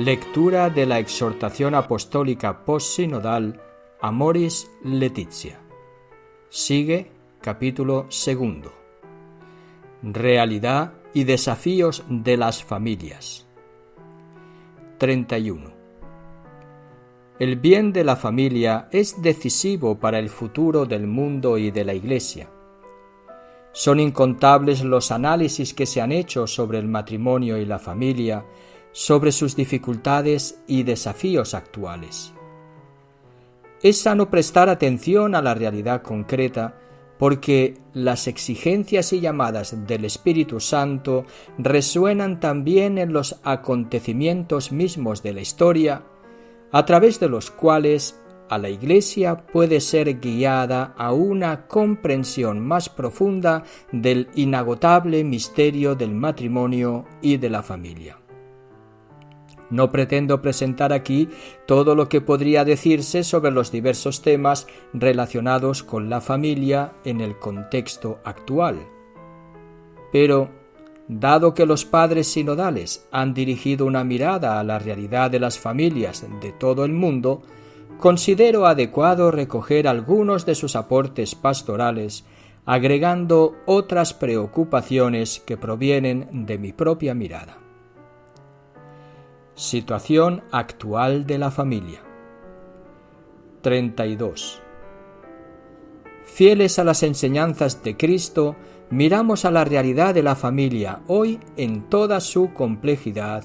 Lectura de la exhortación apostólica postsinodal Amoris Laetitia. Sigue capítulo 2. Realidad y desafíos de las familias. 31. El bien de la familia es decisivo para el futuro del mundo y de la Iglesia. Son incontables los análisis que se han hecho sobre el matrimonio y la familia, sobre sus dificultades y desafíos actuales. Es sano prestar atención a la realidad concreta porque las exigencias y llamadas del Espíritu Santo resuenan también en los acontecimientos mismos de la historia, a través de los cuales a la Iglesia puede ser guiada a una comprensión más profunda del inagotable misterio del matrimonio y de la familia. No pretendo presentar aquí todo lo que podría decirse sobre los diversos temas relacionados con la familia en el contexto actual. Pero, dado que los padres sinodales han dirigido una mirada a la realidad de las familias de todo el mundo, considero adecuado recoger algunos de sus aportes pastorales, agregando otras preocupaciones que provienen de mi propia mirada. Situación actual de la familia. 32. Fieles a las enseñanzas de Cristo, miramos a la realidad de la familia hoy en toda su complejidad,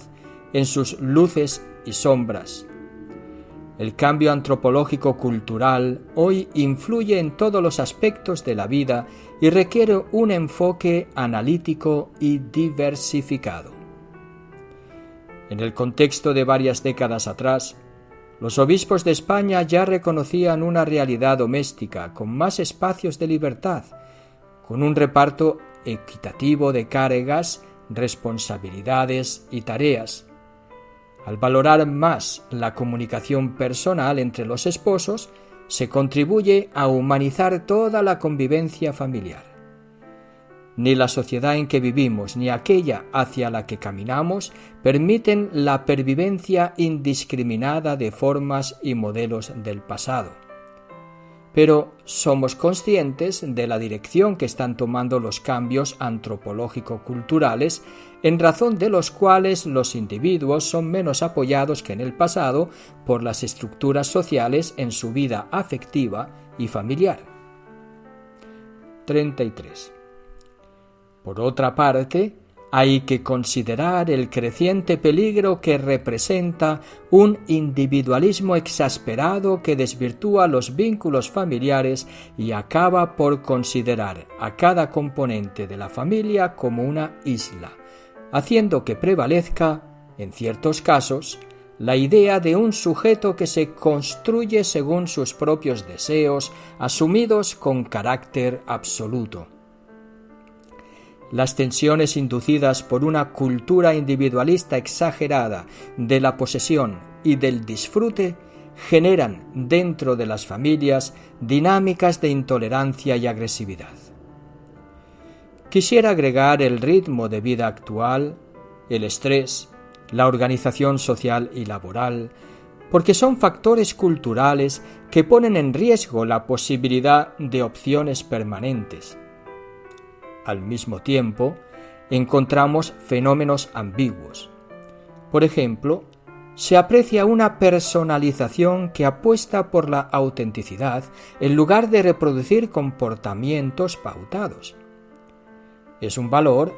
en sus luces y sombras. El cambio antropológico-cultural hoy influye en todos los aspectos de la vida y requiere un enfoque analítico y diversificado. En el contexto de varias décadas atrás, los obispos de España ya reconocían una realidad doméstica con más espacios de libertad, con un reparto equitativo de cargas, responsabilidades y tareas. Al valorar más la comunicación personal entre los esposos, se contribuye a humanizar toda la convivencia familiar. Ni la sociedad en que vivimos ni aquella hacia la que caminamos permiten la pervivencia indiscriminada de formas y modelos del pasado. Pero somos conscientes de la dirección que están tomando los cambios antropológico-culturales, en razón de los cuales los individuos son menos apoyados que en el pasado por las estructuras sociales en su vida afectiva y familiar. 33. Por otra parte, hay que considerar el creciente peligro que representa un individualismo exasperado que desvirtúa los vínculos familiares y acaba por considerar a cada componente de la familia como una isla, haciendo que prevalezca, en ciertos casos, la idea de un sujeto que se construye según sus propios deseos, asumidos con carácter absoluto. Las tensiones inducidas por una cultura individualista exagerada de la posesión y del disfrute generan dentro de las familias dinámicas de intolerancia y agresividad. Quisiera agregar el ritmo de vida actual, el estrés, la organización social y laboral, porque son factores culturales que ponen en riesgo la posibilidad de opciones permanentes. Al mismo tiempo, encontramos fenómenos ambiguos. Por ejemplo, se aprecia una personalización que apuesta por la autenticidad en lugar de reproducir comportamientos pautados. Es un valor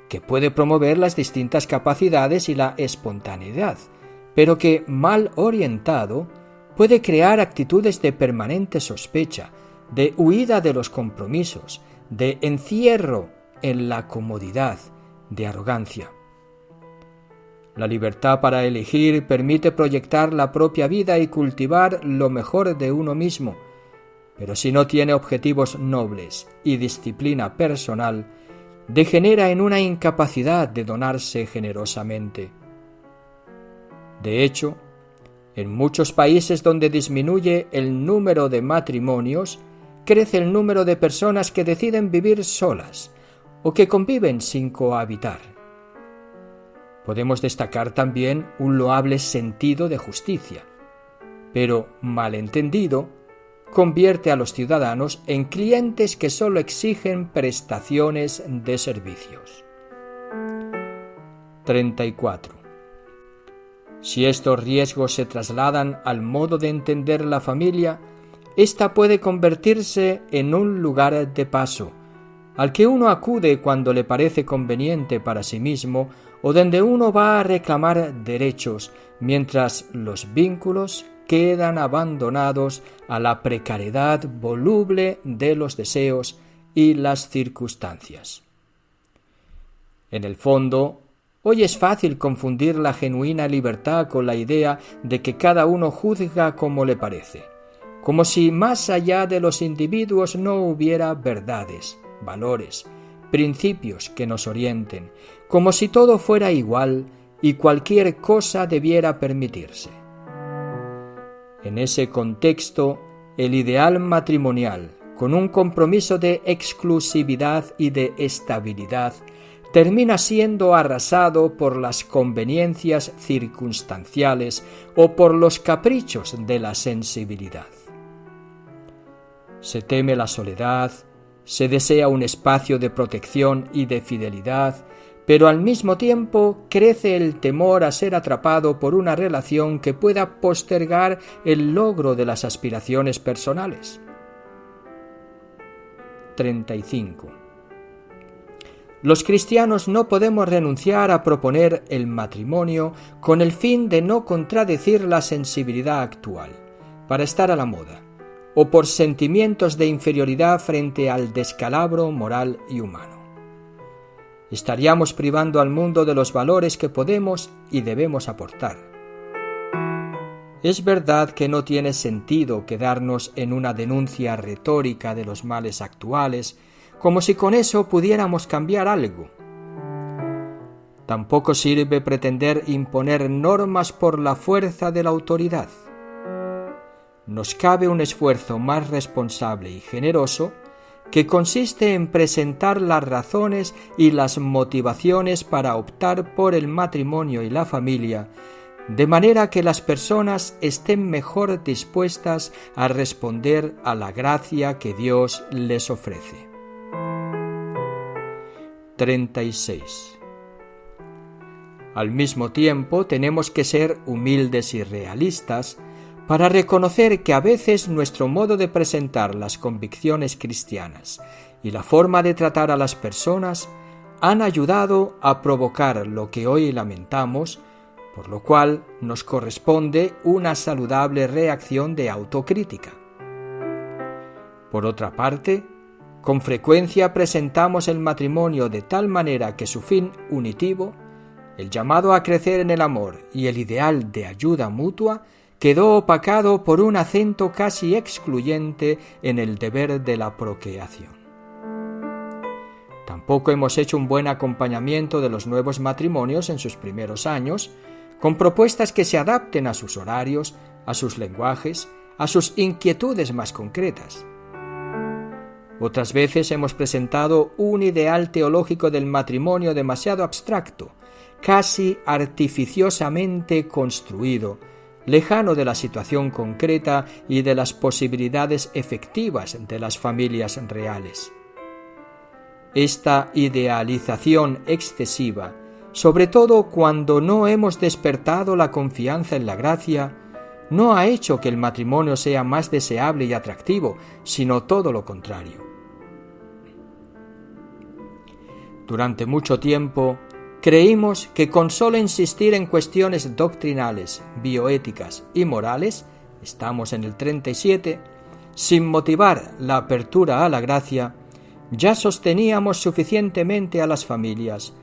que puede promover las distintas capacidades y la espontaneidad, pero que, mal orientado, puede crear actitudes de permanente sospecha, de huida de los compromisos, de encierro en la comodidad, de arrogancia. La libertad para elegir permite proyectar la propia vida y cultivar lo mejor de uno mismo, pero si no tiene objetivos nobles y disciplina personal, degenera en una incapacidad de donarse generosamente. De hecho, en muchos países donde disminuye el número de matrimonios, crece el número de personas que deciden vivir solas o que conviven sin cohabitar. Podemos destacar también un loable sentido de justicia, pero malentendido, convierte a los ciudadanos en clientes que solo exigen prestaciones de servicios. 34. Si estos riesgos se trasladan al modo de entender la familia, ésta puede convertirse en un lugar de paso, al que uno acude cuando le parece conveniente para sí mismo o donde uno va a reclamar derechos, mientras los vínculos quedan abandonados a la precariedad voluble de los deseos y las circunstancias. En el fondo, hoy es fácil confundir la genuina libertad con la idea de que cada uno juzga como le parece, como si más allá de los individuos no hubiera verdades, valores, principios que nos orienten, como si todo fuera igual y cualquier cosa debiera permitirse. En ese contexto, el ideal matrimonial, con un compromiso de exclusividad y de estabilidad, termina siendo arrasado por las conveniencias circunstanciales o por los caprichos de la sensibilidad. Se teme la soledad, se desea un espacio de protección y de fidelidad, pero al mismo tiempo crece el temor a ser atrapado por una relación que pueda postergar el logro de las aspiraciones personales. 35. Los cristianos no podemos renunciar a proponer el matrimonio con el fin de no contradecir la sensibilidad actual, para estar a la moda, o por sentimientos de inferioridad frente al descalabro moral y humano. Estaríamos privando al mundo de los valores que podemos y debemos aportar. Es verdad que no tiene sentido quedarnos en una denuncia retórica de los males actuales, como si con eso pudiéramos cambiar algo. Tampoco sirve pretender imponer normas por la fuerza de la autoridad. Nos cabe un esfuerzo más responsable y generoso que consiste en presentar las razones y las motivaciones para optar por el matrimonio y la familia, de manera que las personas estén mejor dispuestas a responder a la gracia que Dios les ofrece. 36. Al mismo tiempo, tenemos que ser humildes y realistas para reconocer que a veces nuestro modo de presentar las convicciones cristianas y la forma de tratar a las personas han ayudado a provocar lo que hoy lamentamos, por lo cual nos corresponde una saludable reacción de autocrítica. Por otra parte, con frecuencia presentamos el matrimonio de tal manera que su fin unitivo, el llamado a crecer en el amor y el ideal de ayuda mutua, quedó opacado por un acento casi excluyente en el deber de la procreación. Tampoco hemos hecho un buen acompañamiento de los nuevos matrimonios en sus primeros años, con propuestas que se adapten a sus horarios, a sus lenguajes, a sus inquietudes más concretas. Otras veces hemos presentado un ideal teológico del matrimonio demasiado abstracto, casi artificiosamente construido, lejano de la situación concreta y de las posibilidades efectivas de las familias reales. Esta idealización excesiva, sobre todo cuando no hemos despertado la confianza en la gracia, no ha hecho que el matrimonio sea más deseable y atractivo, sino todo lo contrario. Durante mucho tiempo, creímos que con solo insistir en cuestiones doctrinales, bioéticas y morales, estamos en el 37, sin motivar la apertura a la gracia, ya sosteníamos suficientemente a las familias,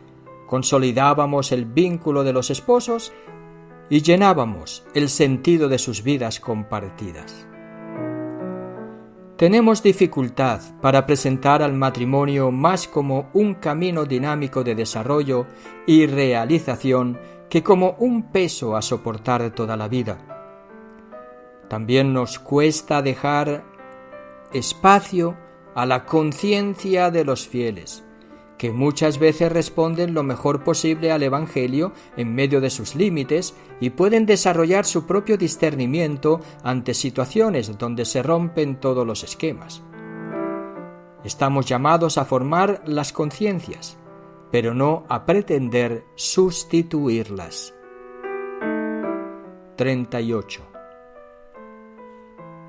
consolidábamos el vínculo de los esposos y llenábamos el sentido de sus vidas compartidas. Tenemos dificultad para presentar al matrimonio más como un camino dinámico de desarrollo y realización que como un peso a soportar toda la vida. También nos cuesta dejar espacio a la conciencia de los fieles, que muchas veces responden lo mejor posible al Evangelio en medio de sus límites y pueden desarrollar su propio discernimiento ante situaciones donde se rompen todos los esquemas. Estamos llamados a formar las conciencias, pero no a pretender sustituirlas. 38.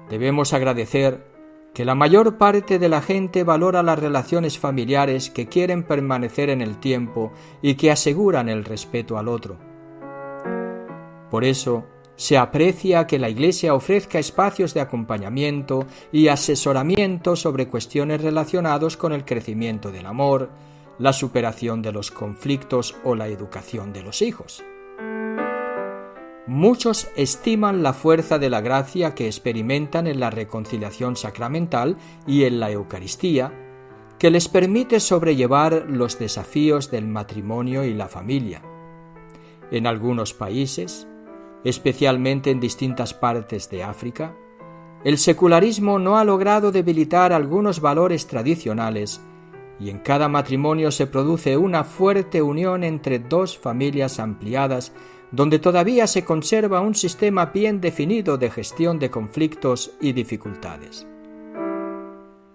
Debemos agradecer que la mayor parte de la gente valora las relaciones familiares que quieren permanecer en el tiempo y que aseguran el respeto al otro. Por eso, se aprecia que la Iglesia ofrezca espacios de acompañamiento y asesoramiento sobre cuestiones relacionadas con el crecimiento del amor, la superación de los conflictos o la educación de los hijos. Muchos estiman la fuerza de la gracia que experimentan en la reconciliación sacramental y en la Eucaristía, que les permite sobrellevar los desafíos del matrimonio y la familia. En algunos países, especialmente en distintas partes de África, el secularismo no ha logrado debilitar algunos valores tradicionales y en cada matrimonio se produce una fuerte unión entre dos familias ampliadas donde todavía se conserva un sistema bien definido de gestión de conflictos y dificultades.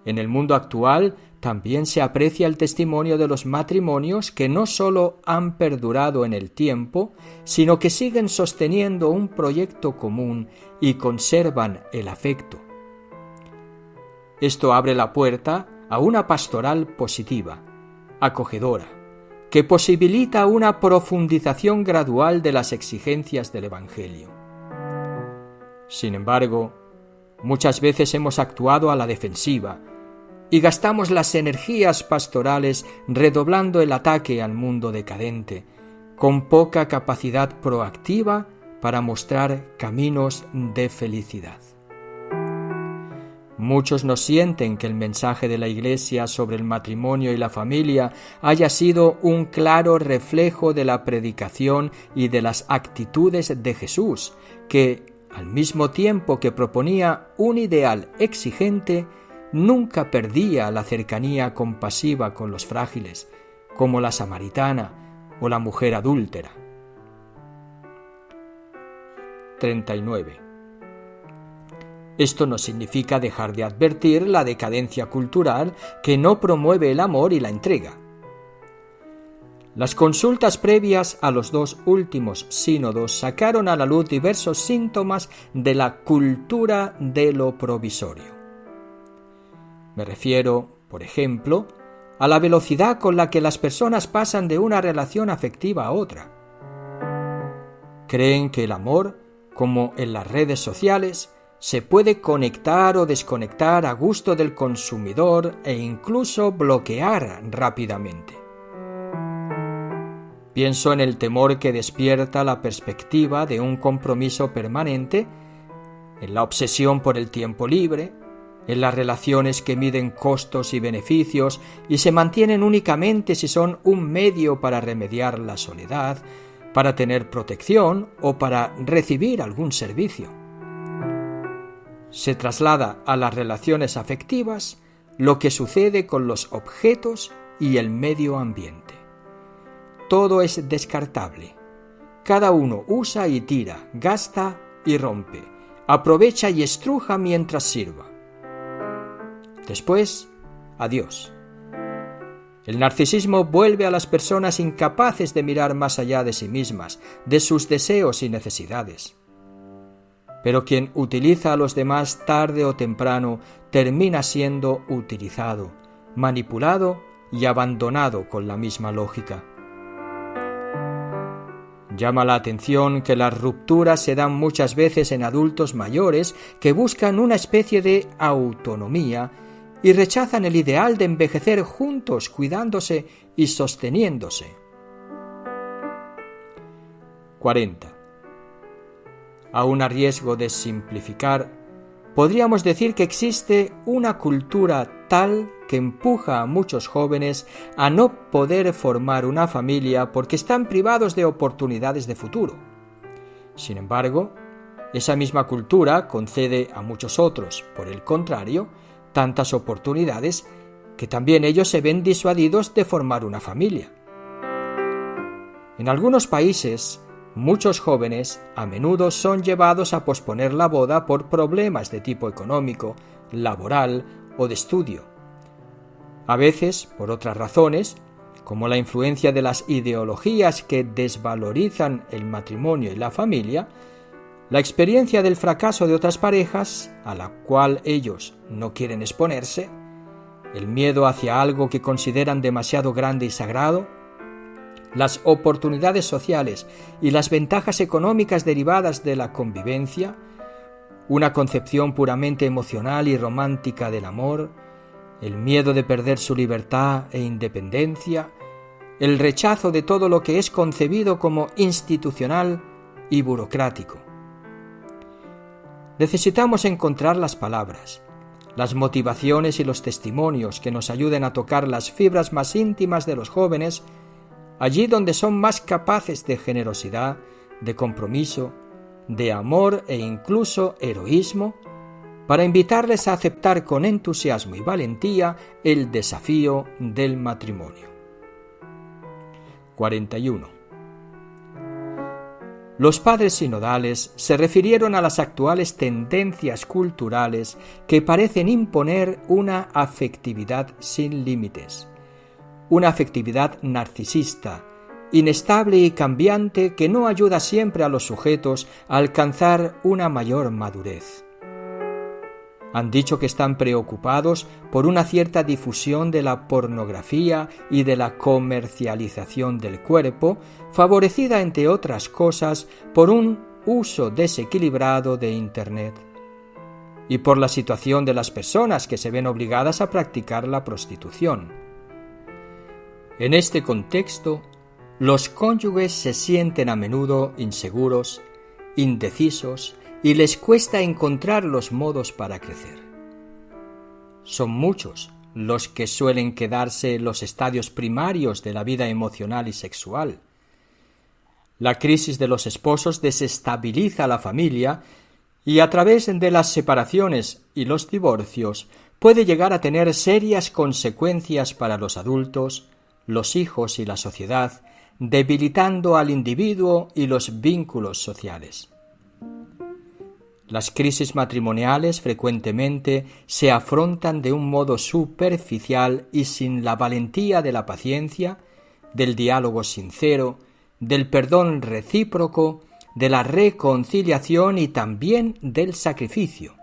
En el mundo actual también se aprecia el testimonio de los matrimonios que no solo han perdurado en el tiempo, sino que siguen sosteniendo un proyecto común y conservan el afecto. Esto abre la puerta a una pastoral positiva, acogedora, que posibilita una profundización gradual de las exigencias del Evangelio. Sin embargo, muchas veces hemos actuado a la defensiva y gastamos las energías pastorales redoblando el ataque al mundo decadente, con poca capacidad proactiva para mostrar caminos de felicidad. Muchos no sienten que el mensaje de la Iglesia sobre el matrimonio y la familia haya sido un claro reflejo de la predicación y de las actitudes de Jesús, que, al mismo tiempo que proponía un ideal exigente, nunca perdía la cercanía compasiva con los frágiles, como la samaritana o la mujer adúltera. 39. Esto no significa dejar de advertir la decadencia cultural que no promueve el amor y la entrega. Las consultas previas a los dos últimos sínodos sacaron a la luz diversos síntomas de la cultura de lo provisorio. Me refiero, por ejemplo, a la velocidad con la que las personas pasan de una relación afectiva a otra. Creen que el amor, como en las redes sociales, se puede conectar o desconectar a gusto del consumidor e incluso bloquear rápidamente. Pienso en el temor que despierta la perspectiva de un compromiso permanente, en la obsesión por el tiempo libre, en las relaciones que miden costos y beneficios y se mantienen únicamente si son un medio para remediar la soledad, para tener protección o para recibir algún servicio. Se traslada a las relaciones afectivas lo que sucede con los objetos y el medio ambiente. Todo es descartable. Cada uno usa y tira, gasta y rompe, aprovecha y estruja mientras sirva. Después, adiós. El narcisismo vuelve a las personas incapaces de mirar más allá de sí mismas, de sus deseos y necesidades. Pero quien utiliza a los demás tarde o temprano termina siendo utilizado, manipulado y abandonado con la misma lógica. Llama la atención que las rupturas se dan muchas veces en adultos mayores que buscan una especie de autonomía y rechazan el ideal de envejecer juntos, cuidándose y sosteniéndose. 40. Aún a riesgo de simplificar, podríamos decir que existe una cultura tal que empuja a muchos jóvenes a no poder formar una familia porque están privados de oportunidades de futuro. Sin embargo, esa misma cultura concede a muchos otros, por el contrario, tantas oportunidades que también ellos se ven disuadidos de formar una familia. En algunos países, muchos jóvenes a menudo son llevados a posponer la boda por problemas de tipo económico, laboral o de estudio. A veces, por otras razones, como la influencia de las ideologías que desvalorizan el matrimonio y la familia, la experiencia del fracaso de otras parejas, a la cual ellos no quieren exponerse, el miedo hacia algo que consideran demasiado grande y sagrado, las oportunidades sociales y las ventajas económicas derivadas de la convivencia, una concepción puramente emocional y romántica del amor, el miedo de perder su libertad e independencia, el rechazo de todo lo que es concebido como institucional y burocrático. Necesitamos encontrar las palabras, las motivaciones y los testimonios que nos ayuden a tocar las fibras más íntimas de los jóvenes, allí donde son más capaces de generosidad, de compromiso, de amor e incluso heroísmo, para invitarles a aceptar con entusiasmo y valentía el desafío del matrimonio. 41. Los padres sinodales se refirieron a las actuales tendencias culturales que parecen imponer una afectividad sin límites, una afectividad narcisista, inestable y cambiante que no ayuda siempre a los sujetos a alcanzar una mayor madurez. Han dicho que están preocupados por una cierta difusión de la pornografía y de la comercialización del cuerpo, favorecida, entre otras cosas, por un uso desequilibrado de Internet, y por la situación de las personas que se ven obligadas a practicar la prostitución. En este contexto, los cónyuges se sienten a menudo inseguros, indecisos, y les cuesta encontrar los modos para crecer. Son muchos los que suelen quedarse en los estadios primarios de la vida emocional y sexual. La crisis de los esposos desestabiliza la familia y a través de las separaciones y los divorcios puede llegar a tener serias consecuencias para los adultos, los hijos y la sociedad, debilitando al individuo y los vínculos sociales. Las crisis matrimoniales frecuentemente se afrontan de un modo superficial y sin la valentía de la paciencia, del diálogo sincero, del perdón recíproco, de la reconciliación y también del sacrificio.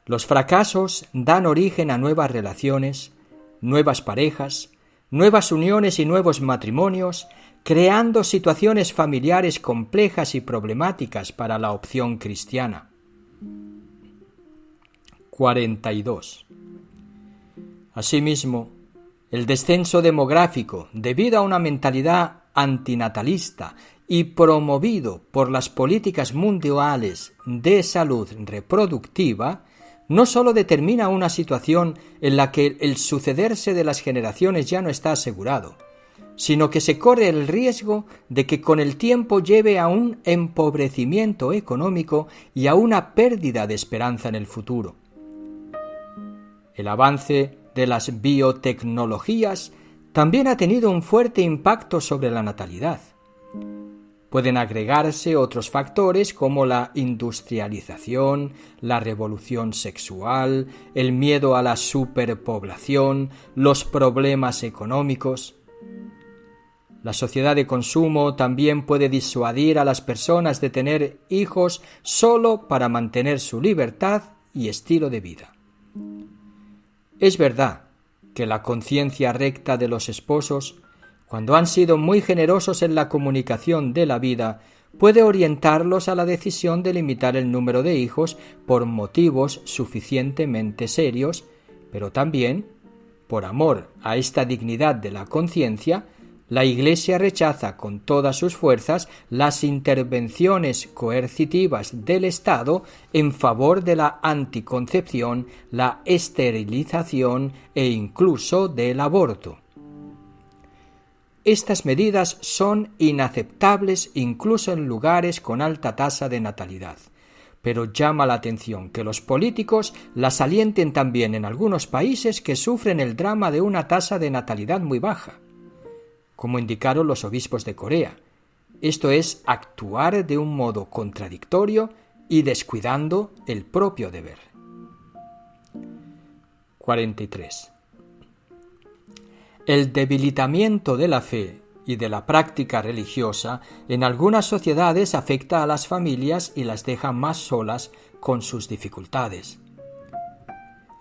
Los fracasos dan origen a nuevas relaciones, nuevas parejas, nuevas uniones y nuevos matrimonios, creando situaciones familiares complejas y problemáticas para la opción cristiana. 42. Asimismo, el descenso demográfico, debido a una mentalidad antinatalista y promovido por las políticas mundiales de salud reproductiva, no sólo determina una situación en la que el sucederse de las generaciones ya no está asegurado, sino que se corre el riesgo de que con el tiempo lleve a un empobrecimiento económico y a una pérdida de esperanza en el futuro. El avance de las biotecnologías también ha tenido un fuerte impacto sobre la natalidad. Pueden agregarse otros factores como la industrialización, la revolución sexual, el miedo a la superpoblación, los problemas económicos. La sociedad de consumo también puede disuadir a las personas de tener hijos solo para mantener su libertad y estilo de vida. Es verdad que la conciencia recta de los esposos, cuando han sido muy generosos en la comunicación de la vida, puede orientarlos a la decisión de limitar el número de hijos por motivos suficientemente serios, pero también, por amor a esta dignidad de la conciencia, la Iglesia rechaza con todas sus fuerzas las intervenciones coercitivas del Estado en favor de la anticoncepción, la esterilización e incluso del aborto. Estas medidas son inaceptables incluso en lugares con alta tasa de natalidad, pero llama la atención que los políticos las alienten también en algunos países que sufren el drama de una tasa de natalidad muy baja, como indicaron los obispos de Corea. Esto es actuar de un modo contradictorio y descuidando el propio deber. 43. El debilitamiento de la fe y de la práctica religiosa en algunas sociedades afecta a las familias y las deja más solas con sus dificultades.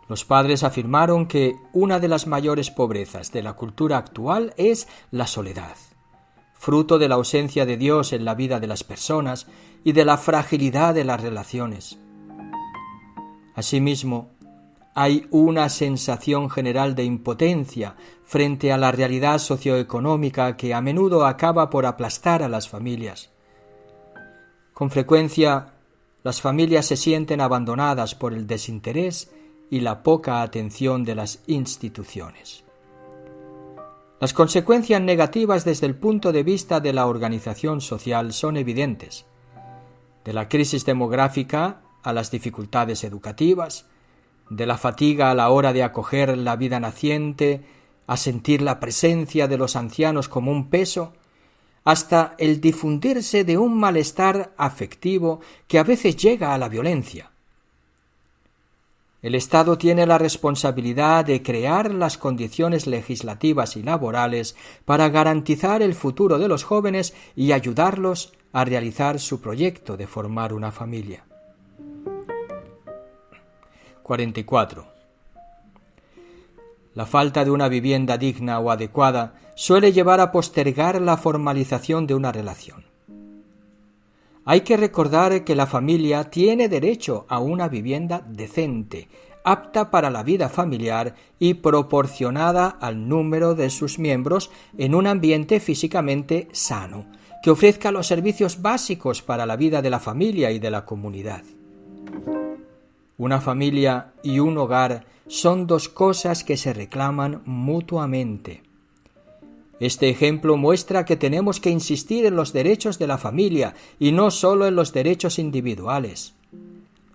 Los padres afirmaron que una de las mayores pobrezas de la cultura actual es la soledad, fruto de la ausencia de Dios en la vida de las personas y de la fragilidad de las relaciones. Asimismo, hay una sensación general de impotencia frente a la realidad socioeconómica que a menudo acaba por aplastar a las familias. Con frecuencia, las familias se sienten abandonadas por el desinterés y la poca atención de las instituciones. Las consecuencias negativas desde el punto de vista de la organización social son evidentes, de la crisis demográfica a las dificultades educativas, de la fatiga a la hora de acoger la vida naciente, a sentir la presencia de los ancianos como un peso, hasta el difundirse de un malestar afectivo que a veces llega a la violencia. El Estado tiene la responsabilidad de crear las condiciones legislativas y laborales para garantizar el futuro de los jóvenes y ayudarlos a realizar su proyecto de formar una familia. 44. La falta de una vivienda digna o adecuada suele llevar a postergar la formalización de una relación. Hay que recordar que la familia tiene derecho a una vivienda decente, apta para la vida familiar y proporcionada al número de sus miembros en un ambiente físicamente sano, que ofrezca los servicios básicos para la vida de la familia y de la comunidad. Una familia y un hogar son dos cosas que se reclaman mutuamente. Este ejemplo muestra que tenemos que insistir en los derechos de la familia y no solo en los derechos individuales.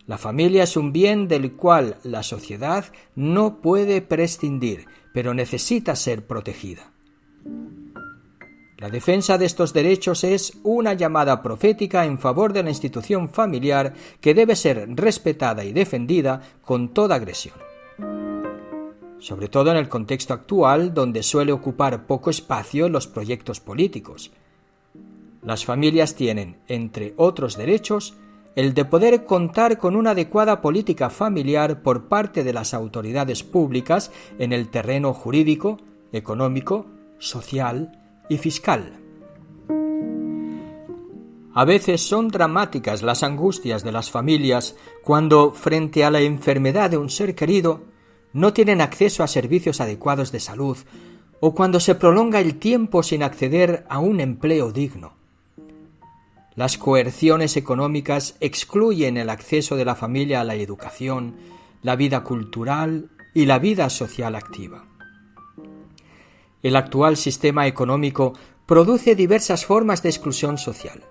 La familia es un bien del cual la sociedad no puede prescindir, pero necesita ser protegida. La defensa de estos derechos es una llamada profética en favor de la institución familiar que debe ser respetada y defendida con toda agresión. Sobre todo en el contexto actual, donde suele ocupar poco espacio en los proyectos políticos. Las familias tienen, entre otros derechos, el de poder contar con una adecuada política familiar por parte de las autoridades públicas en el terreno jurídico, económico, social y fiscal. A veces son dramáticas las angustias de las familias cuando, frente a la enfermedad de un ser querido, no tienen acceso a servicios adecuados de salud o cuando se prolonga el tiempo sin acceder a un empleo digno. Las coerciones económicas excluyen el acceso de la familia a la educación, la vida cultural y la vida social activa. El actual sistema económico produce diversas formas de exclusión social.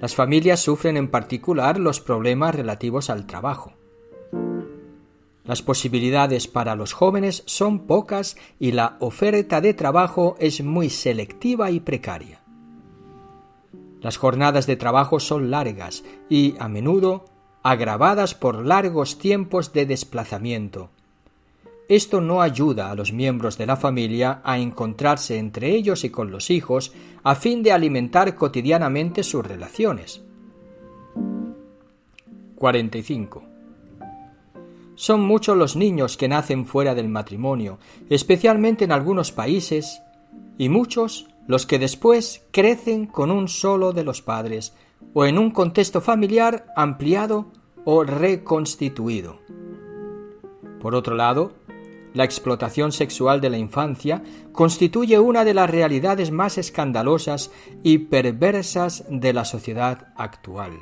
Las familias sufren en particular los problemas relativos al trabajo. Las posibilidades para los jóvenes son pocas y la oferta de trabajo es muy selectiva y precaria. Las jornadas de trabajo son largas y, a menudo, agravadas por largos tiempos de desplazamiento. Esto no ayuda a los miembros de la familia a encontrarse entre ellos y con los hijos a fin de alimentar cotidianamente sus relaciones. 45. Son muchos los niños que nacen fuera del matrimonio, especialmente en algunos países, y muchos los que después crecen con un solo de los padres o en un contexto familiar ampliado o reconstituido. Por otro lado, la explotación sexual de la infancia constituye una de las realidades más escandalosas y perversas de la sociedad actual.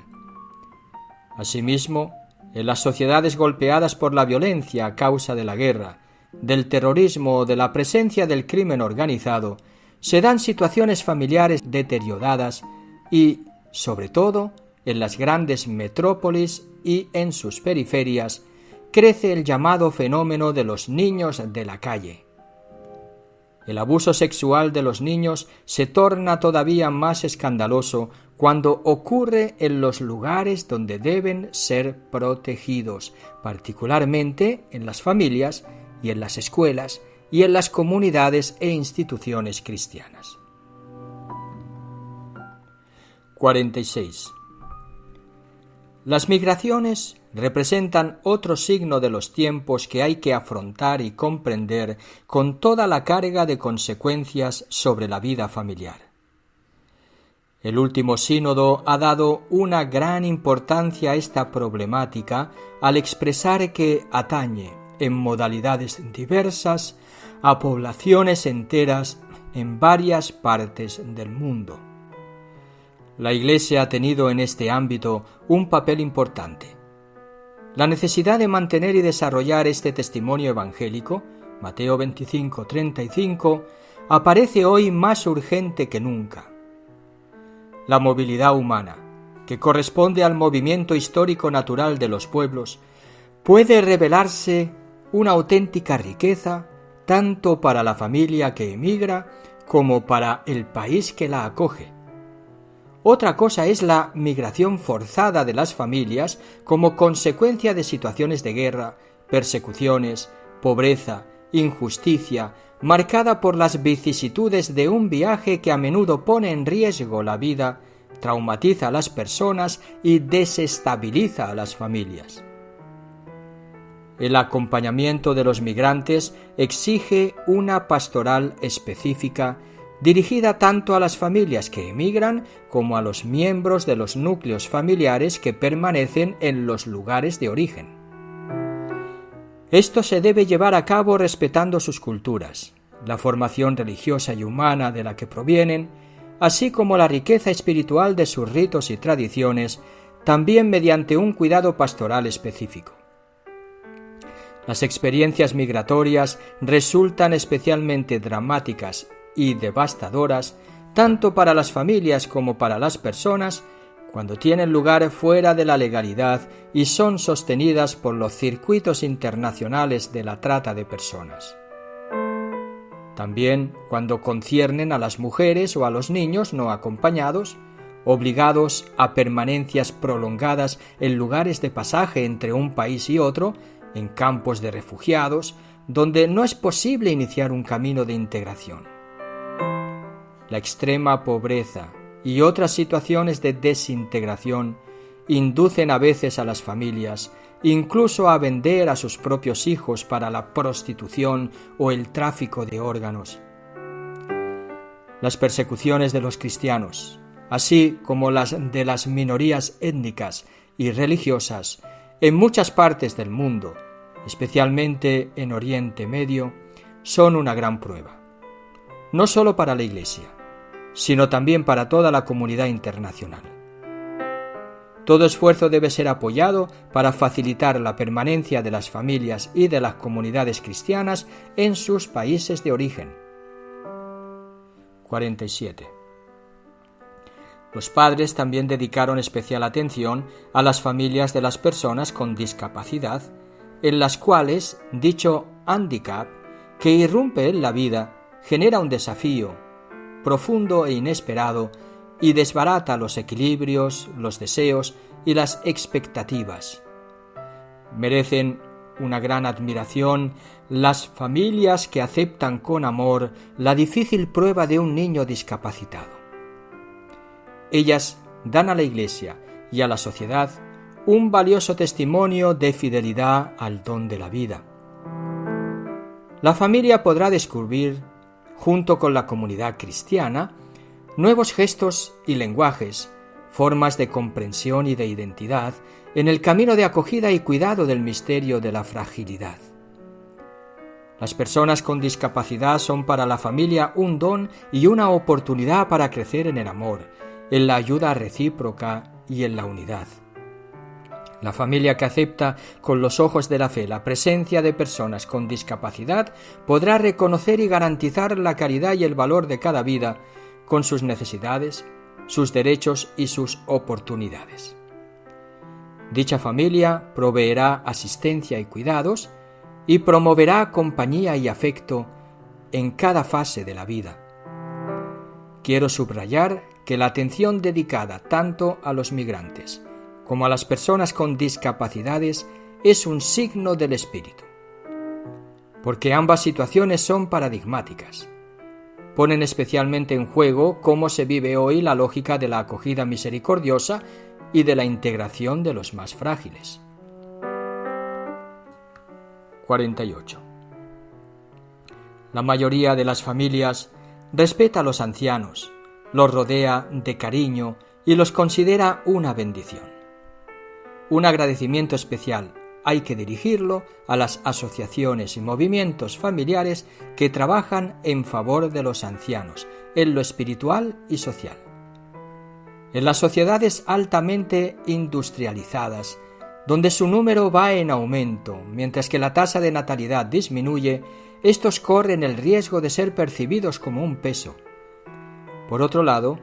Asimismo, en las sociedades golpeadas por la violencia a causa de la guerra, del terrorismo o de la presencia del crimen organizado, se dan situaciones familiares deterioradas y, sobre todo, en las grandes metrópolis y en sus periferias, crece el llamado fenómeno de los niños de la calle. El abuso sexual de los niños se torna todavía más escandaloso cuando ocurre en los lugares donde deben ser protegidos, particularmente en las familias y en las escuelas y en las comunidades e instituciones cristianas. 46. Las migraciones representan otro signo de los tiempos que hay que afrontar y comprender con toda la carga de consecuencias sobre la vida familiar. El último sínodo ha dado una gran importancia a esta problemática al expresar que atañe en modalidades diversas a poblaciones enteras en varias partes del mundo. La Iglesia ha tenido en este ámbito un papel importante. La necesidad de mantener y desarrollar este testimonio evangélico, Mateo 25:35, aparece hoy más urgente que nunca. La movilidad humana, que corresponde al movimiento histórico natural de los pueblos, puede revelarse una auténtica riqueza tanto para la familia que emigra como para el país que la acoge. Otra cosa es la migración forzada de las familias como consecuencia de situaciones de guerra, persecuciones, pobreza, injusticia, marcada por las vicisitudes de un viaje que a menudo pone en riesgo la vida, traumatiza a las personas y desestabiliza a las familias. El acompañamiento de los migrantes exige una pastoral específica dirigida tanto a las familias que emigran como a los miembros de los núcleos familiares que permanecen en los lugares de origen. Esto se debe llevar a cabo respetando sus culturas, la formación religiosa y humana de la que provienen, así como la riqueza espiritual de sus ritos y tradiciones, también mediante un cuidado pastoral específico. Las experiencias migratorias resultan especialmente dramáticas y devastadoras tanto para las familias como para las personas cuando tienen lugar fuera de la legalidad y son sostenidas por los circuitos internacionales de la trata de personas. También cuando conciernen a las mujeres o a los niños no acompañados, obligados a permanencias prolongadas en lugares de pasaje entre un país y otro, en campos de refugiados, donde no es posible iniciar un camino de integración. La extrema pobreza y otras situaciones de desintegración inducen a veces a las familias incluso a vender a sus propios hijos para la prostitución o el tráfico de órganos. Las persecuciones de los cristianos, así como las de las minorías étnicas y religiosas en muchas partes del mundo, especialmente en Oriente Medio, son una gran prueba, no solo para la Iglesia, sino también para toda la comunidad internacional. Todo esfuerzo debe ser apoyado para facilitar la permanencia de las familias y de las comunidades cristianas en sus países de origen. 47. Los padres también dedicaron especial atención a las familias de las personas con discapacidad, en las cuales dicho hándicap que irrumpe en la vida genera un desafío profundo e inesperado y desbarata los equilibrios, los deseos y las expectativas. Merecen una gran admiración las familias que aceptan con amor la difícil prueba de un niño discapacitado. Ellas dan a la Iglesia y a la sociedad un valioso testimonio de fidelidad al don de la vida. La familia podrá descubrir, junto con la comunidad cristiana, nuevos gestos y lenguajes, formas de comprensión y de identidad en el camino de acogida y cuidado del misterio de la fragilidad. Las personas con discapacidad son para la familia un don y una oportunidad para crecer en el amor, en la ayuda recíproca y en la unidad. La familia que acepta con los ojos de la fe la presencia de personas con discapacidad podrá reconocer y garantizar la calidad y el valor de cada vida, con sus necesidades, sus derechos y sus oportunidades. Dicha familia proveerá asistencia y cuidados y promoverá compañía y afecto en cada fase de la vida. Quiero subrayar que la atención dedicada tanto a los migrantes como a las personas con discapacidades es un signo del espíritu, porque ambas situaciones son paradigmáticas. Ponen especialmente en juego cómo se vive hoy la lógica de la acogida misericordiosa y de la integración de los más frágiles. 48. La mayoría de las familias respeta a los ancianos, los rodea de cariño y los considera una bendición. Un agradecimiento especial hay que dirigirlo a las asociaciones y movimientos familiares que trabajan en favor de los ancianos, en lo espiritual y social. En las sociedades altamente industrializadas, donde su número va en aumento, mientras que la tasa de natalidad disminuye, estos corren el riesgo de ser percibidos como un peso. Por otro lado,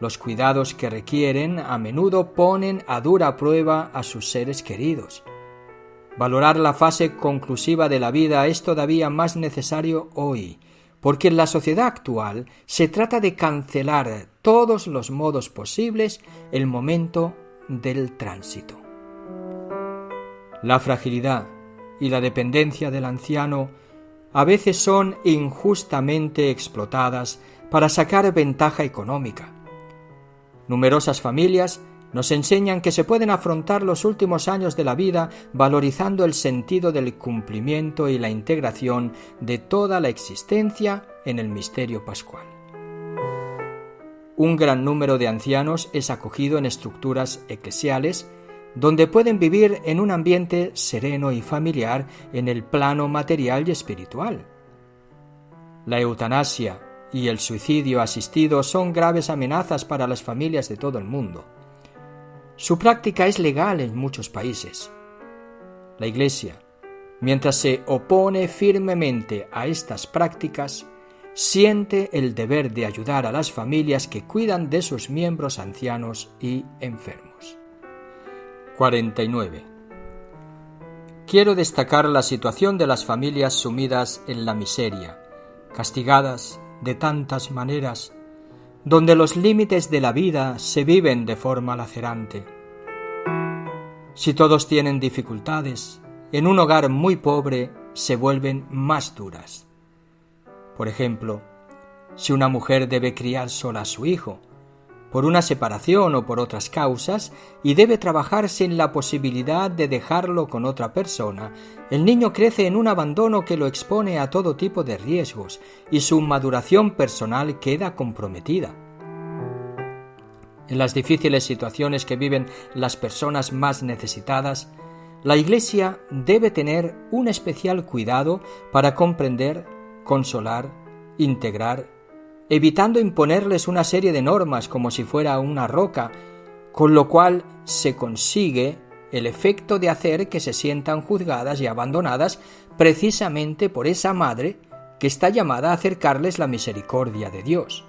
los cuidados que requieren a menudo ponen a dura prueba a sus seres queridos. Valorar la fase conclusiva de la vida es todavía más necesario hoy, porque en la sociedad actual se trata de cancelar todos los modos posibles el momento del tránsito. La fragilidad y la dependencia del anciano a veces son injustamente explotadas para sacar ventaja económica. Numerosas familias nos enseñan que se pueden afrontar los últimos años de la vida valorizando el sentido del cumplimiento y la integración de toda la existencia en el misterio pascual. Un gran número de ancianos es acogido en estructuras eclesiales donde pueden vivir en un ambiente sereno y familiar en el plano material y espiritual. La eutanasia y el suicidio asistido son graves amenazas para las familias de todo el mundo. Su práctica es legal en muchos países. La Iglesia, mientras se opone firmemente a estas prácticas, siente el deber de ayudar a las familias que cuidan de sus miembros ancianos y enfermos. 49. Quiero destacar la situación de las familias sumidas en la miseria, castigadas de tantas maneras, donde los límites de la vida se viven de forma lacerante. Si todos tienen dificultades, en un hogar muy pobre se vuelven más duras. Por ejemplo, si una mujer debe criar sola a su hijo, por una separación o por otras causas, y debe trabajar sin la posibilidad de dejarlo con otra persona, el niño crece en un abandono que lo expone a todo tipo de riesgos y su maduración personal queda comprometida. En las difíciles situaciones que viven las personas más necesitadas, la Iglesia debe tener un especial cuidado para comprender, consolar, integrar, evitando imponerles una serie de normas como si fuera una roca, con lo cual se consigue el efecto de hacer que se sientan juzgadas y abandonadas precisamente por esa madre que está llamada a acercarles la misericordia de Dios.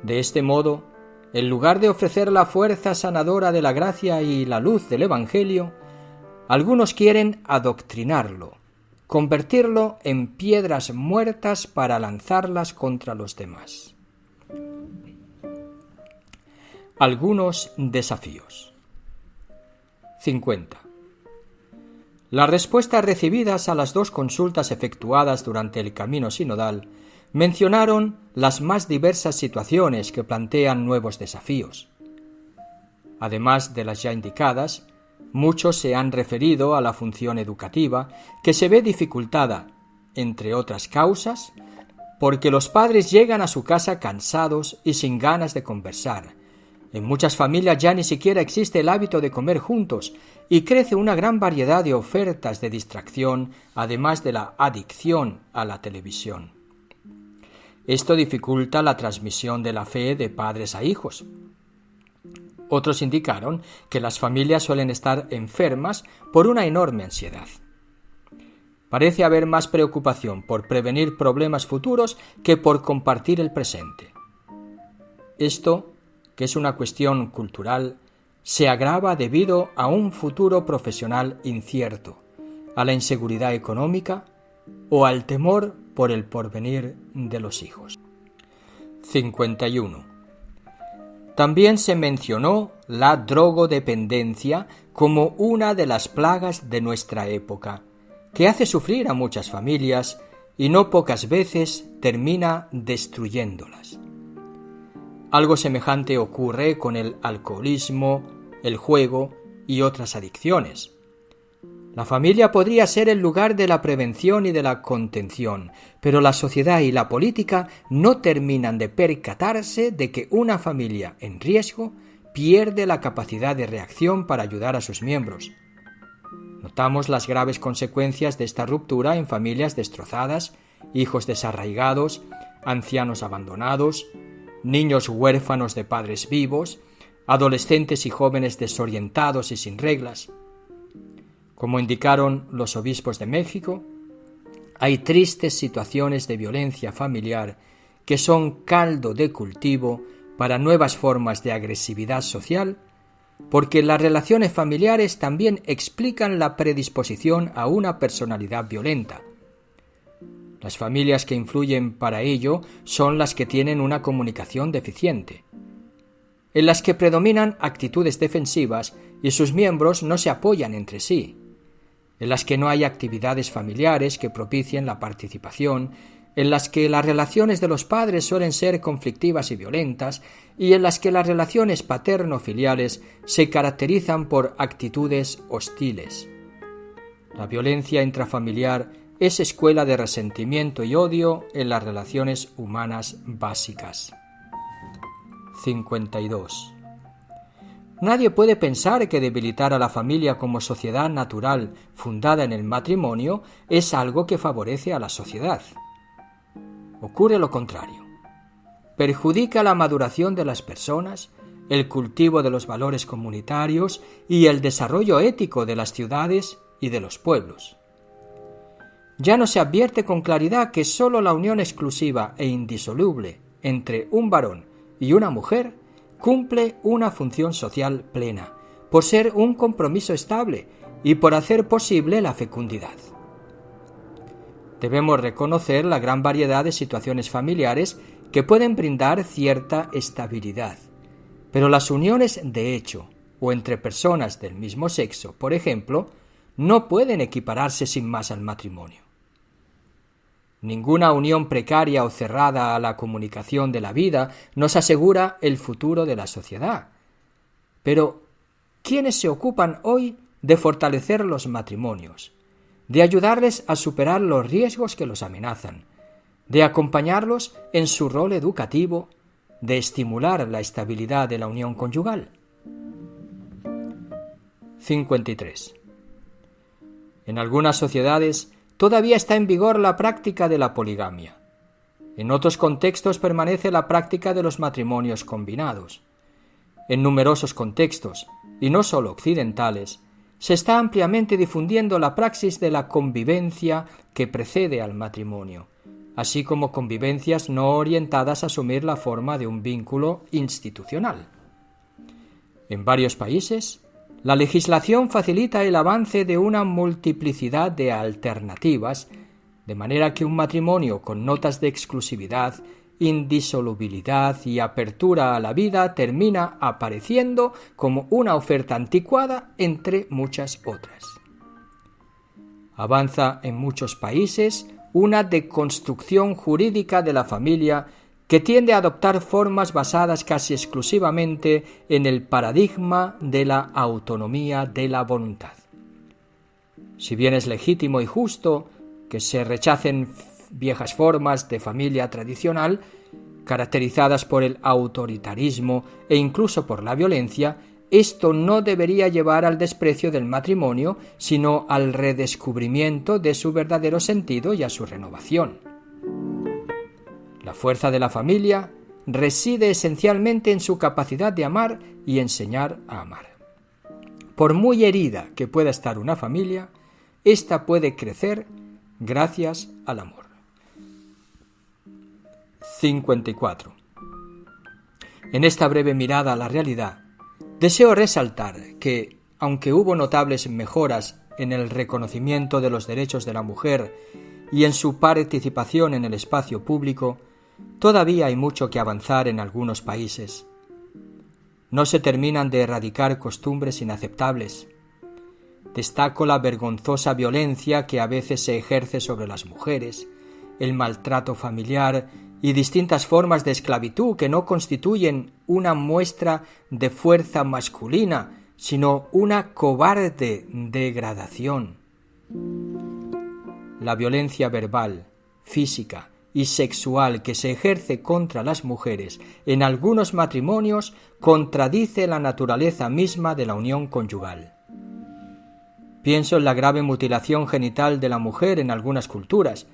De este modo, en lugar de ofrecer la fuerza sanadora de la gracia y la luz del Evangelio, algunos quieren adoctrinarlo, convertirlo en piedras muertas para lanzarlas contra los demás. Algunos desafíos. 50. Las respuestas recibidas a las 2 consultas efectuadas durante el camino sinodal mencionaron las más diversas situaciones que plantean nuevos desafíos. Además de las ya indicadas, muchos se han referido a la función educativa, que se ve dificultada, entre otras causas, porque los padres llegan a su casa cansados y sin ganas de conversar. En muchas familias ya ni siquiera existe el hábito de comer juntos y crece una gran variedad de ofertas de distracción, además de la adicción a la televisión. Esto dificulta la transmisión de la fe de padres a hijos. Otros indicaron que las familias suelen estar enfermas por una enorme ansiedad. Parece haber más preocupación por prevenir problemas futuros que por compartir el presente. Esto, que es una cuestión cultural, se agrava debido a un futuro profesional incierto, a la inseguridad económica o al temor por el porvenir de los hijos. 51. También se mencionó la drogodependencia como una de las plagas de nuestra época, que hace sufrir a muchas familias y no pocas veces termina destruyéndolas. Algo semejante ocurre con el alcoholismo, el juego y otras adicciones. La familia podría ser el lugar de la prevención y de la contención, pero la sociedad y la política no terminan de percatarse de que una familia en riesgo pierde la capacidad de reacción para ayudar a sus miembros. Notamos las graves consecuencias de esta ruptura en familias destrozadas, hijos desarraigados, ancianos abandonados, niños huérfanos de padres vivos, adolescentes y jóvenes desorientados y sin reglas. Como indicaron los obispos de México, hay tristes situaciones de violencia familiar que son caldo de cultivo para nuevas formas de agresividad social, porque las relaciones familiares también explican la predisposición a una personalidad violenta. Las familias que influyen para ello son las que tienen una comunicación deficiente, en las que predominan actitudes defensivas y sus miembros no se apoyan entre sí, en las que no hay actividades familiares que propicien la participación, en las que las relaciones de los padres suelen ser conflictivas y violentas, y en las que las relaciones paterno-filiales se caracterizan por actitudes hostiles. La violencia intrafamiliar es escuela de resentimiento y odio en las relaciones humanas básicas. 52. Nadie puede pensar que debilitar a la familia como sociedad natural fundada en el matrimonio es algo que favorece a la sociedad. Ocurre lo contrario. Perjudica la maduración de las personas, el cultivo de los valores comunitarios y el desarrollo ético de las ciudades y de los pueblos. Ya no se advierte con claridad que sólo la unión exclusiva e indisoluble entre un varón y una mujer cumple una función social plena, por ser un compromiso estable y por hacer posible la fecundidad. Debemos reconocer la gran variedad de situaciones familiares que pueden brindar cierta estabilidad, pero las uniones de hecho o entre personas del mismo sexo, por ejemplo, no pueden equipararse sin más al matrimonio. Ninguna unión precaria o cerrada a la comunicación de la vida nos asegura el futuro de la sociedad. Pero, ¿quiénes se ocupan hoy de fortalecer los matrimonios, de ayudarles a superar los riesgos que los amenazan, de acompañarlos en su rol educativo, de estimular la estabilidad de la unión conyugal? 53. En algunas sociedades todavía está en vigor la práctica de la poligamia. En otros contextos permanece la práctica de los matrimonios combinados. En numerosos contextos, y no solo occidentales, se está ampliamente difundiendo la praxis de la convivencia que precede al matrimonio, así como convivencias no orientadas a asumir la forma de un vínculo institucional. En varios países, la legislación facilita el avance de una multiplicidad de alternativas, de manera que un matrimonio con notas de exclusividad, indisolubilidad y apertura a la vida termina apareciendo como una oferta anticuada entre muchas otras. Avanza en muchos países una deconstrucción jurídica de la familia que tiende a adoptar formas basadas casi exclusivamente en el paradigma de la autonomía de la voluntad. Si bien es legítimo y justo que se rechacen viejas formas de familia tradicional, caracterizadas por el autoritarismo e incluso por la violencia, esto no debería llevar al desprecio del matrimonio, sino al redescubrimiento de su verdadero sentido y a su renovación. La fuerza de la familia reside esencialmente en su capacidad de amar y enseñar a amar. Por muy herida que pueda estar una familia, ésta puede crecer gracias al amor. 54. En esta breve mirada a la realidad, deseo resaltar que, aunque hubo notables mejoras en el reconocimiento de los derechos de la mujer y en su participación en el espacio público, todavía hay mucho que avanzar en algunos países. No se terminan de erradicar costumbres inaceptables. Destaco la vergonzosa violencia que a veces se ejerce sobre las mujeres, el maltrato familiar y distintas formas de esclavitud que no constituyen una muestra de fuerza masculina, sino una cobarde degradación. La violencia verbal, física y sexual que se ejerce contra las mujeres en algunos matrimonios contradice la naturaleza misma de la unión conyugal. Pienso en la grave mutilación genital de la mujer en algunas culturas,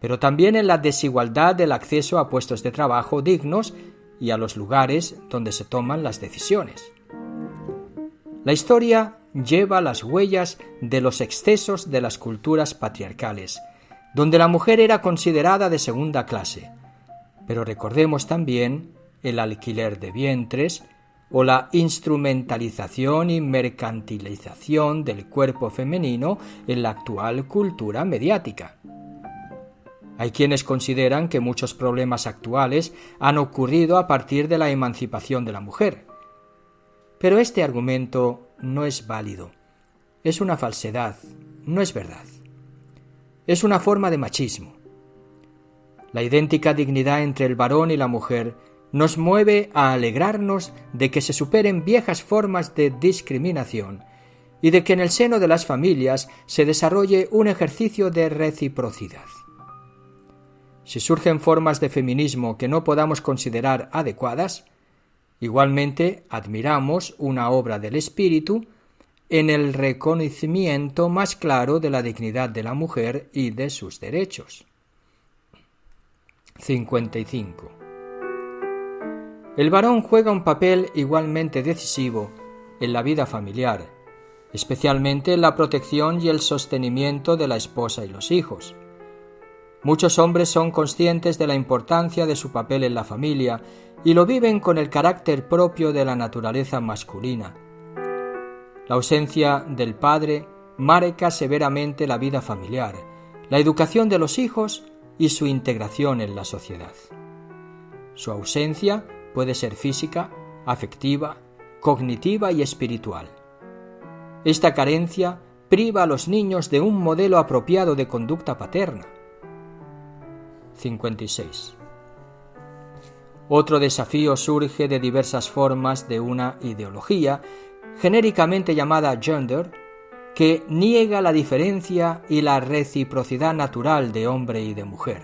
pero también en la desigualdad del acceso a puestos de trabajo dignos y a los lugares donde se toman las decisiones. La historia lleva las huellas de los excesos de las culturas patriarcales, donde la mujer era considerada de segunda clase, pero recordemos también el alquiler de vientres o la instrumentalización y mercantilización del cuerpo femenino en la actual cultura mediática. Hay quienes consideran que muchos problemas actuales han ocurrido a partir de la emancipación de la mujer. Pero este argumento no es válido. Es una falsedad, no es verdad. Es una forma de machismo. La idéntica dignidad entre el varón y la mujer nos mueve a alegrarnos de que se superen viejas formas de discriminación y de que en el seno de las familias se desarrolle un ejercicio de reciprocidad. Si surgen formas de feminismo que no podamos considerar adecuadas, igualmente admiramos una obra del espíritu en el reconocimiento más claro de la dignidad de la mujer y de sus derechos. 55. El varón juega un papel igualmente decisivo en la vida familiar, especialmente en la protección y el sostenimiento de la esposa y los hijos. Muchos hombres son conscientes de la importancia de su papel en la familia y lo viven con el carácter propio de la naturaleza masculina. La ausencia del padre marca severamente la vida familiar, la educación de los hijos y su integración en la sociedad. Su ausencia puede ser física, afectiva, cognitiva y espiritual. Esta carencia priva a los niños de un modelo apropiado de conducta paterna. 56. Otro desafío surge de diversas formas de una ideología, genéricamente llamada gender, que niega la diferencia y la reciprocidad natural de hombre y de mujer.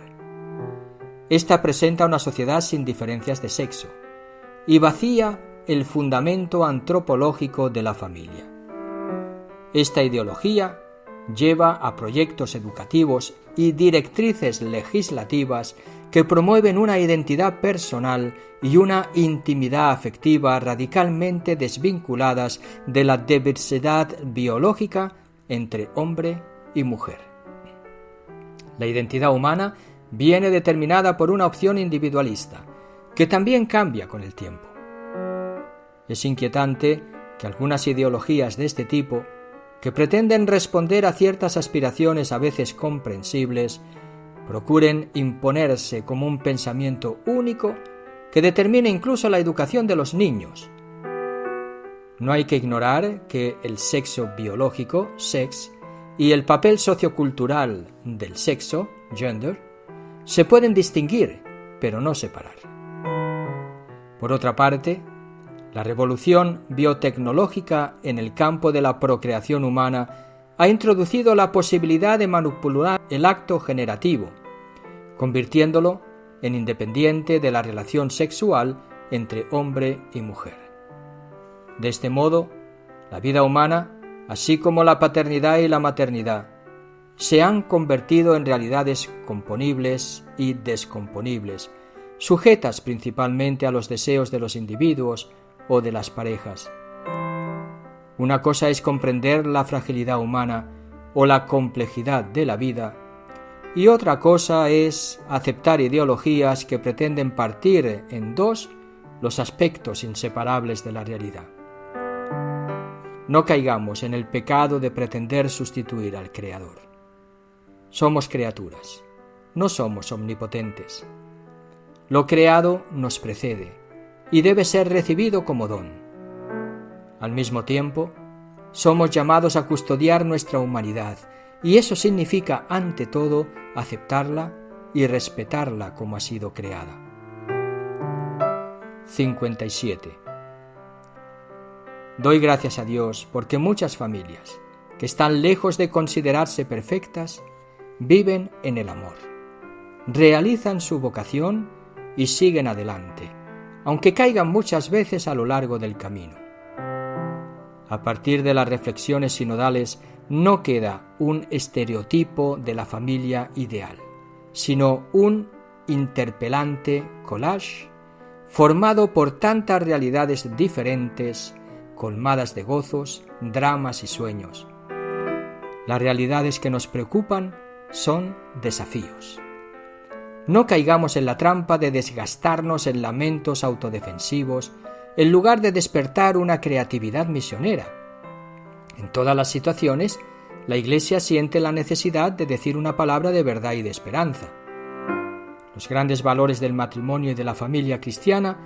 Esta presenta una sociedad sin diferencias de sexo y vacía el fundamento antropológico de la familia. Esta ideología lleva a proyectos educativos y directrices legislativas que promueven una identidad personal y una intimidad afectiva radicalmente desvinculadas de la diversidad biológica entre hombre y mujer. La identidad humana viene determinada por una opción individualista, que también cambia con el tiempo. Es inquietante que algunas ideologías de este tipo, que pretenden responder a ciertas aspiraciones a veces comprensibles, procuren imponerse como un pensamiento único que determine incluso la educación de los niños. No hay que ignorar que el sexo biológico, sex, y el papel sociocultural del sexo, gender, se pueden distinguir, pero no separar. Por otra parte, la revolución biotecnológica en el campo de la procreación humana ha introducido la posibilidad de manipular el acto generativo, convirtiéndolo en independiente de la relación sexual entre hombre y mujer. De este modo, la vida humana, así como la paternidad y la maternidad, se han convertido en realidades componibles y descomponibles, sujetas principalmente a los deseos de los individuos o de las parejas. Una cosa es comprender la fragilidad humana o la complejidad de la vida, y otra cosa es aceptar ideologías que pretenden partir en dos los aspectos inseparables de la realidad. No caigamos en el pecado de pretender sustituir al Creador. Somos criaturas, no somos omnipotentes. Lo creado nos precede y debe ser recibido como don. Al mismo tiempo, somos llamados a custodiar nuestra humanidad, y eso significa, ante todo, aceptarla y respetarla como ha sido creada. 57. Doy gracias a Dios porque muchas familias, que están lejos de considerarse perfectas, viven en el amor, realizan su vocación y siguen adelante, aunque caigan muchas veces a lo largo del camino. A partir de las reflexiones sinodales no queda un estereotipo de la familia ideal, sino un interpelante collage formado por tantas realidades diferentes, colmadas de gozos, dramas y sueños. Las realidades que nos preocupan son desafíos. No caigamos en la trampa de desgastarnos en lamentos autodefensivos en lugar de despertar una creatividad misionera. En todas las situaciones, la Iglesia siente la necesidad de decir una palabra de verdad y de esperanza. Los grandes valores del matrimonio y de la familia cristiana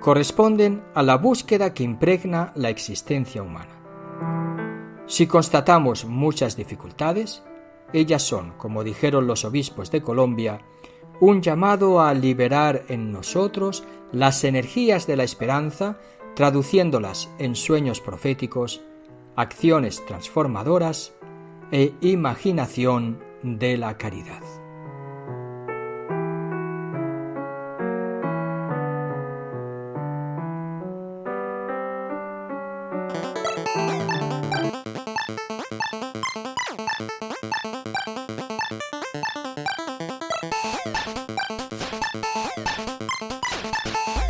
corresponden a la búsqueda que impregna la existencia humana. Si constatamos muchas dificultades, ellas son, como dijeron los obispos de Colombia, un llamado a liberar en nosotros las energías de la esperanza, traduciéndolas en sueños proféticos, acciones transformadoras e imaginación de la caridad.